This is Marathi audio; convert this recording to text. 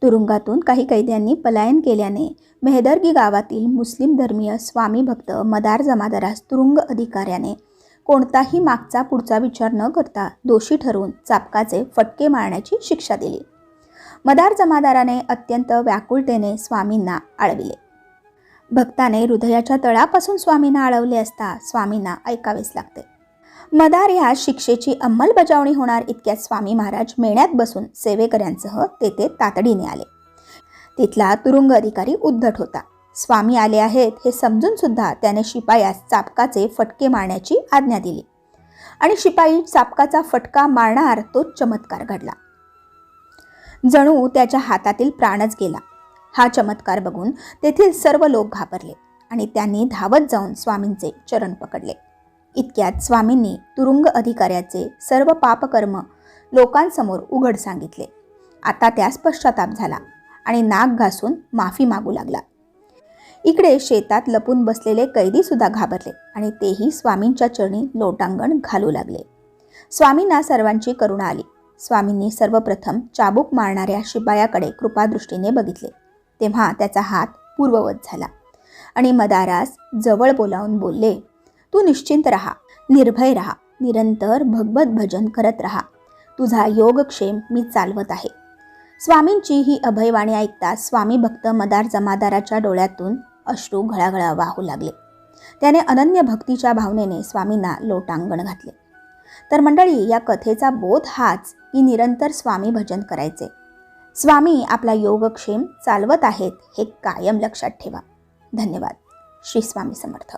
तुरुंगातून काही कैद्यांनी पलायन केल्याने मेहदर्गी गावातील मुस्लिम धर्मीय स्वामी भक्त मदार जमादारास तुरुंग अधिकाऱ्याने कोणताही मागचा पुढचा विचार न करता दोषी ठरवून चाबकाचे फटके मारण्याची शिक्षा दिली. मदार जमादाराने अत्यंत व्याकुळतेने स्वामींना आळविले. भक्ताने हृदयाच्या तळापासून स्वामींना आळवले असता स्वामींना ऐकावेच लागते. मदार ह्या शिक्षेची अंमलबजावणी होणार इतक्यात स्वामी महाराज मेण्यात बसून सेवेकऱ्यांसह तेथे तातडीने आले. तिथला तुरुंग अधिकारी उद्धट होता. स्वामी आले आहेत हे समजून सुद्धा त्याने शिपायास चाबकाचे फटके मारण्याची आज्ञा दिली आणि शिपाई चाबकाचा फटका मारणार तो चमत्कार घडला. जणू त्याच्या हातातील प्राणच गेला. हा चमत्कार बघून तेथील सर्व लोक घाबरले आणि त्यांनी धावत जाऊन स्वामींचे चरण पकडले. इतक्यात स्वामींनी तुरुंग अधिकाऱ्याचे सर्व पापकर्म लोकांसमोर उघड सांगितले. आता त्यास पश्चाताप झाला आणि नाक घासून माफी मागू लागला. इकडे शेतात लपून बसलेले कैदी सुद्धा घाबरले आणि तेही स्वामींच्या चरणी लोटांगण घालू लागले. स्वामींना सर्वांची करुणा आली. स्वामींनी सर्वप्रथम चाबूक मारणाऱ्या शिपायाकडे कृपादृष्टीने बघितले. तेव्हा त्याचा हात पूर्ववत झाला आणि मदारास जवळ बोलावून बोलले, तू निश्चिंत राहा, निर्भय राहा, निरंतर भगवत भजन करत राहा. तुझा योगक्षेम मी चालवत आहे. स्वामींची ही अभयवाणी ऐकता स्वामी भक्त मदार जमादाराच्या डोळ्यातून अश्रू घळाघळा वाहू लागले. त्याने अनन्य भक्तीच्या भावनेने स्वामींना लोटांगण घातले. तर मंडळी, या कथेचा बोध हाच की निरंतर स्वामी भजन करायचे. स्वामी आपला योगक्षेम चालवत आहेत हे कायम लक्षात ठेवा. धन्यवाद. श्री स्वामी समर्थ.